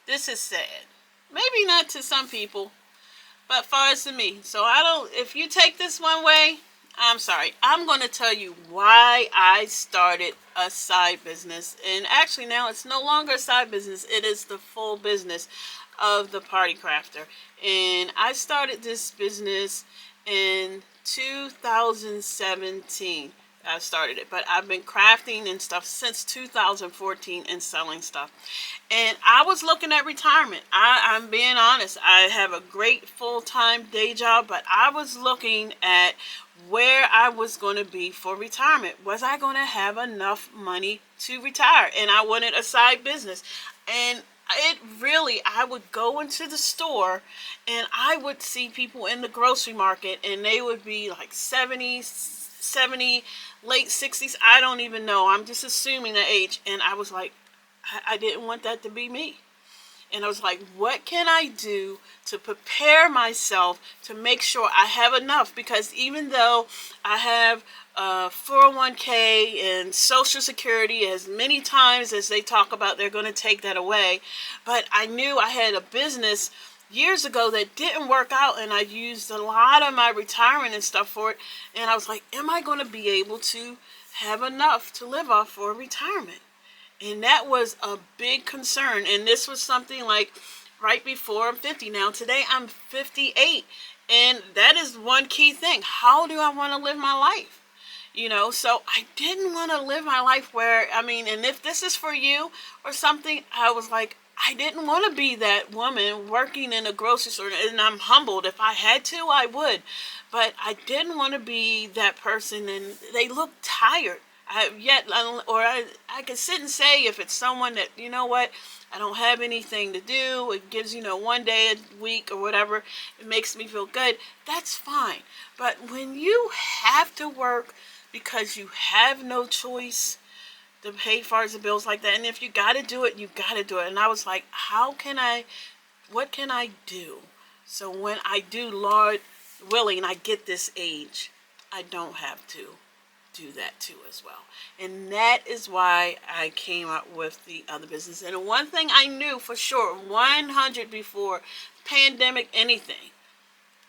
This is sad. Maybe not to some people, but far as to me. So I don't, if you take this one way, I'm sorry. I'm going to tell you why I started a side business. And actually now it's no longer a side business. It is the full business of the Party Crafter. And I started this business in 2017. I started it, but I've been crafting and stuff since 2014 and selling stuff. And I was looking at retirement. I'm being honest. I have a great full-time day job, but I was looking at where I was going to be for retirement. Was I going to have enough money to retire? And I wanted a side business. And it really, I would go into the store and I would see people in the grocery market and they would be like 70, late 60s. I don't even know. I'm just assuming the age. And I was like, I didn't want that to be me. And I was like, what can I do to prepare myself to make sure I have enough? Because even though I have 401k and Social Security, as many times as they talk about they're going to take that away, but I knew I had a business years ago that didn't work out, and I used a lot of my retirement and stuff for it, and I was like, am I going to be able to have enough to live off for retirement? And that was a big concern. And this was something like right before I'm 50. Now today I'm 58, and that is one key thing. How do I want to live my life? So I didn't want to live my life where, and if this is for you or something, I was like, I didn't want to be that woman working in a grocery store, and I'm humbled. If I had to, I would. But I didn't want to be that person, and they look tired. I could sit and say, if it's someone that, you know what, I don't have anything to do, it gives, one day a week or whatever, it makes me feel good, that's fine. But when you have to work because you have no choice to pay for the bills like that, and if you got to do it, you got to do it. And I was like, what can I do? So when I do, Lord willing, I get this age, I don't have to do that too as well. And that is why I came up with the other business. And one thing I knew for sure, 100 before pandemic anything,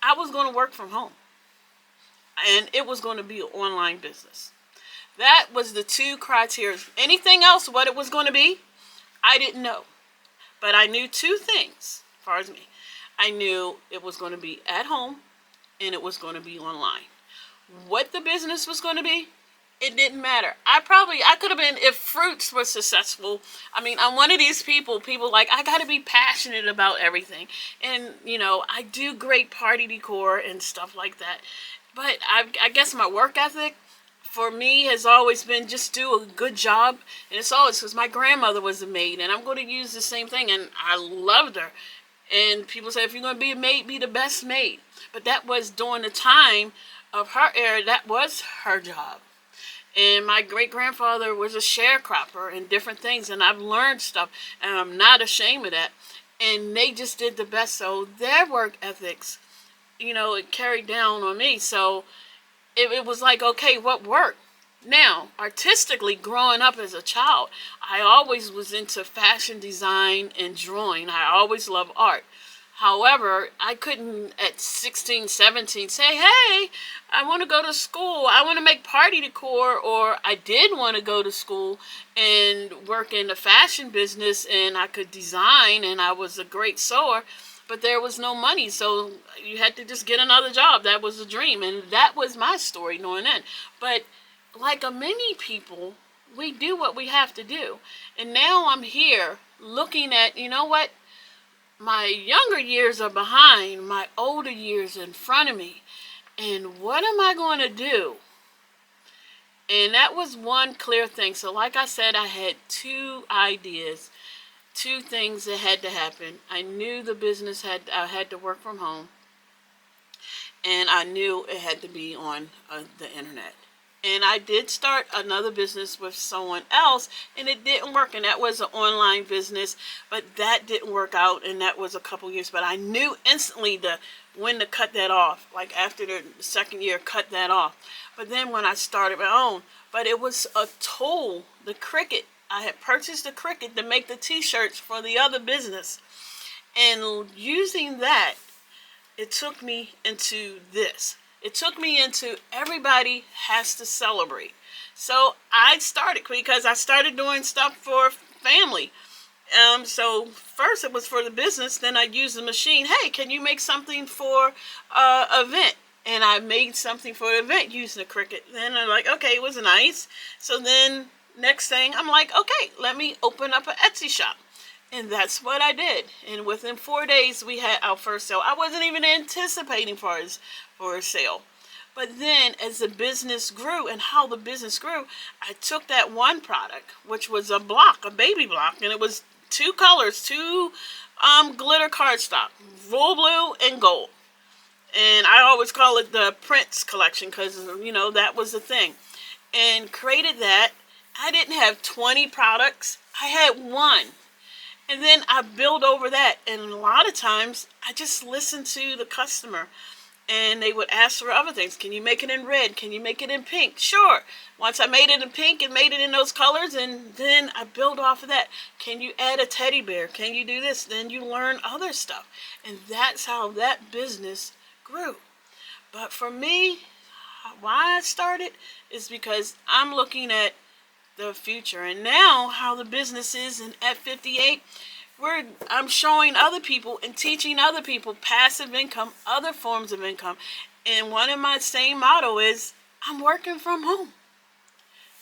I was going to work from home. And it was going to be an online business. That was the two criteria. Anything else, what it was going to be, I didn't know. But I knew two things, as far as me. I knew it was going to be at home and it was going to be online. What the business was going to be, it didn't matter. I could have been, if fruits were successful. I'm one of these people like, I got to be passionate about everything. And, I do great party decor and stuff like that. But I guess my work ethic for me has always been just do a good job. And it's always because my grandmother was a maid, and I'm going to use the same thing. And I loved her. And people say, if you're going to be a maid, be the best maid. But that was during the time of her era, that was her job. And my great-grandfather was a sharecropper and different things, and I've learned stuff, and I'm not ashamed of that. And they just did the best, so their work ethics, it carried down on me. So it was like, okay, what worked? Now, artistically, growing up as a child, I always was into fashion design and drawing. I always loved art. However, I couldn't at 16, 17 say, hey, I want to go to school. I want to make party decor. Or I did want to go to school and work in the fashion business, and I could design, and I was a great sewer. But there was no money, so you had to just get another job. That was a dream, and that was my story knowing that. But like many people, we do what we have to do. And now I'm here looking at, you know what? My younger years are behind, my older years in front of me. And what am I going to do? And that was one clear thing. So like I said, I had two ideas, two things that had to happen. I knew the business I had to work from home. And I knew it had to be on the internet. And I did start another business with someone else, and it didn't work. And that was an online business, but that didn't work out, and that was a couple years. But I knew instantly when to cut that off. Like after the second year, cut that off. But then when I started my own, but it was a tool, the Cricut I had purchased a Cricut to make the t-shirts for the other business. And using that, it took me into this. It took me into everybody has to celebrate. So I started because I started doing stuff for family. So first it was for the business, then I used the machine. Hey, can you make something for event? And I made something for the event using the Cricut. Then I'm like, okay, it was nice. So then next thing, I'm like, okay, let me open up an Etsy shop. And that's what I did. And within 4 days, we had our first sale. I wasn't even anticipating for a sale. But then as the business grew and how the business grew, I took that one product, which was a block, a baby block, and it was two colors, two glitter cardstock, royal blue and gold. And I always call it the Prince collection because, that was the thing. And created that. I didn't have 20 products. I had one. And then I build over that. And a lot of times, I just listen to the customer. And they would ask for other things. Can you make it in red? Can you make it in pink? Sure. Once I made it in pink and made it in those colors, and then I build off of that. Can you add a teddy bear? Can you do this? Then you learn other stuff. And that's how that business grew. But for me, why I started is because I'm looking at the future. And now how the business is at 58, I'm showing other people and teaching other people passive income, other forms of income. And one of my same motto is, I'm working from home.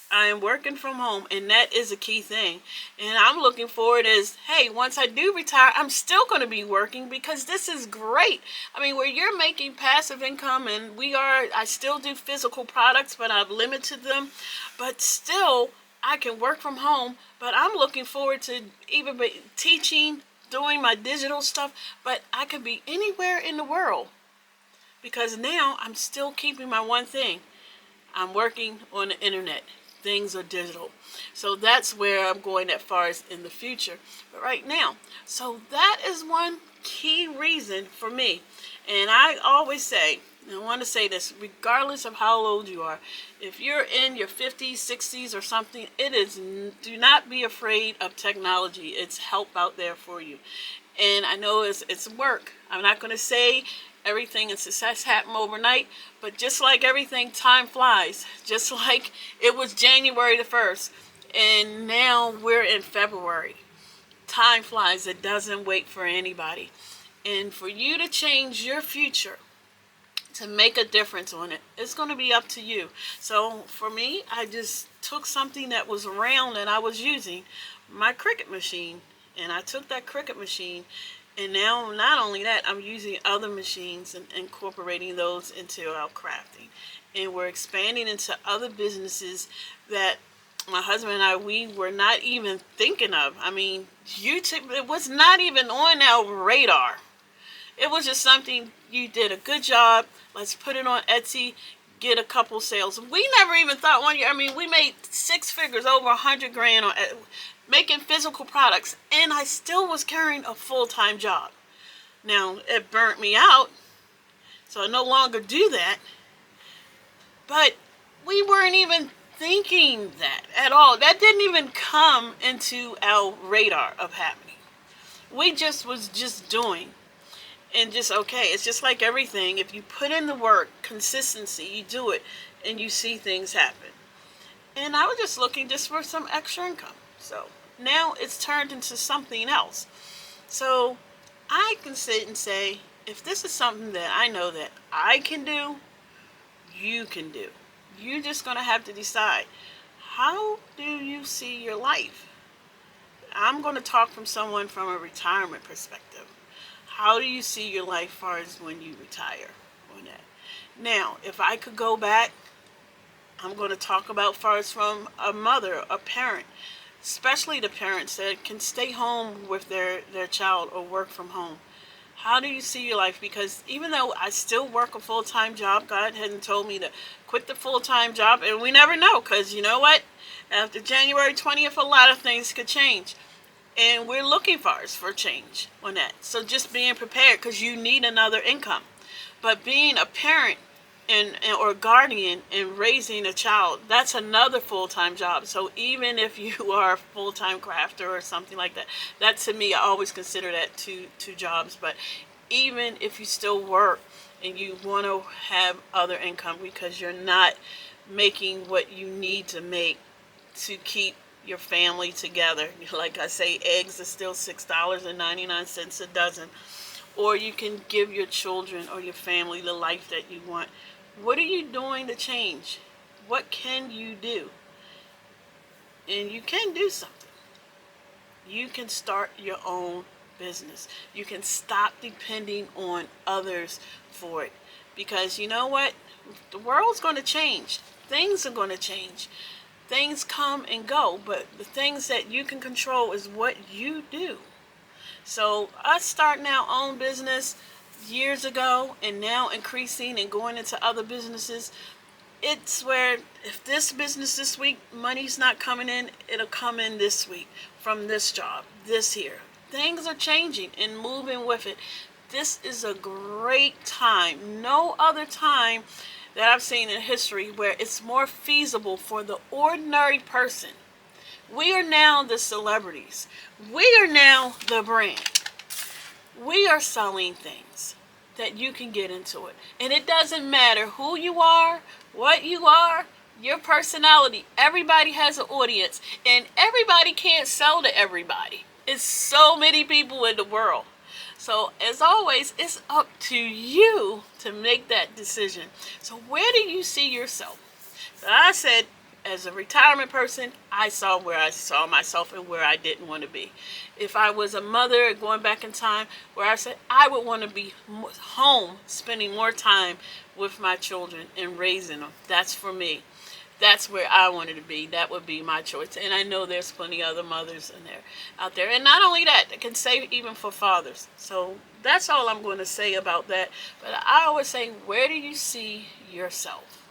I am working from home, and that is a key thing. And I'm looking forward as, hey, once I do retire, I'm still going to be working because this is great. I mean, where you're making passive income, and I still do physical products, but I've limited them. But still, I can work from home, but I'm looking forward to even teaching, doing my digital stuff, but I could be anywhere in the world because now I'm still keeping my one thing. I'm working on the internet. Things are digital. So that's where I'm going as far as in the future. But right now, so that is one key reason for me. And I always say, and I want to say this, regardless of how old you are, if you're in your 50s, 60s or something, do not be afraid of technology. It's help out there for you. And I know it's work. I'm not going to say everything and success happened overnight, but just like everything, time flies. Just like it was January the 1st, and now we're in February. Time flies. It doesn't wait for anybody. And for you to change your future, to make a difference on it, it's going to be up to you. So for me, I just took something that was around and I was using, my Cricut machine, and I took that Cricut machine, and now not only that, I'm using other machines and incorporating those into our crafting. And we're expanding into other businesses that my husband and I, we were not even thinking of. I mean, YouTube, it was not even on our radar. It was just something, you did a good job, let's put it on Etsy, get a couple sales. We never even thought one year, we made 6 figures, over 100 grand on making physical products, and I still was carrying a full-time job. Now, it burnt me out, so I no longer do that, but we weren't even thinking that at all. That didn't even come into our radar of happening. We just was just doing. And just, okay, it's just like everything. If you put in the work, consistency, you do it, and you see things happen. And I was just looking just for some extra income. So now it's turned into something else. So I can sit and say, if this is something that I know that I can do, you can do. You're just going to have to decide, how do you see your life? I'm going to talk from someone from a retirement perspective. How do you see your life as far as when you retire on that? Now, if I could go back, I'm going to talk about far as from a mother, a parent, especially the parents that can stay home with their child or work from home. How do you see your life? Because even though I still work a full-time job, God hadn't told me to quit the full-time job, and we never know, because you know what? After January 20th, a lot of things could change. And we're looking for change on that. So just being prepared, because you need another income. But being a parent, or guardian and raising a child, that's another full-time job. So even if you are a full-time crafter or something like that, that to me, I always consider that two jobs. But even if you still work and you want to have other income because you're not making what you need to make to keep your family together, like I say, eggs are still $6.99 a dozen, or you can give your children or your family the life that you want. What are you doing to change? What can you do? And you can do something. You can start your own business. You can stop depending on others for it. Because you know what? The world's going to change. Things are going to change. Things come and go, but the things that you can control is what you do. So us starting our own business years ago and now increasing and going into other businesses, it's where if this business this week, money's not coming in, it'll come in this week from this job, this here. Things are changing and moving with it. This is a great time. No other time that I've seen in history where it's more feasible for the ordinary person. We are now the celebrities. We are now the brand. We are selling things that you can get into it. And it doesn't matter who you are, what you are, your personality. Everybody has an audience, and everybody can't sell to everybody. It's so many people in the world. So as always, it's up to you to make that decision. So where do you see yourself? So I said, as a retirement person, I saw where I saw myself and where I didn't want to be. If I was a mother going back in time, where I said I would want to be home, spending more time with my children and raising them. That's for me. That's where I wanted to be. That would be my choice. And I know there's plenty of other mothers in there, out there. And not only that, I can say even for fathers. So that's all I'm going to say about that. But I always say, where do you see yourself?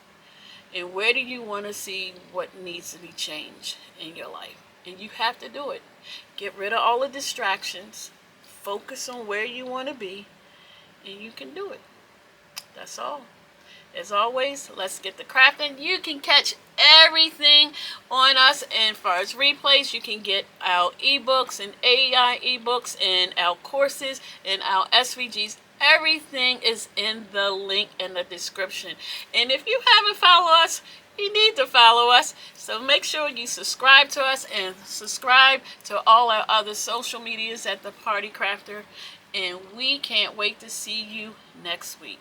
And where do you want to see what needs to be changed in your life? And you have to do it. Get rid of all the distractions. Focus on where you want to be. And you can do it. That's all. As always, let's get the crafting. You can catch everything on us. And as far as replays, you can get our ebooks and AI ebooks and our courses and our SVGs. Everything is in the link in the description. And if you haven't followed us, you need to follow us. So make sure you subscribe to us and subscribe to all our other social medias at The Party Crafter. And we can't wait to see you next week.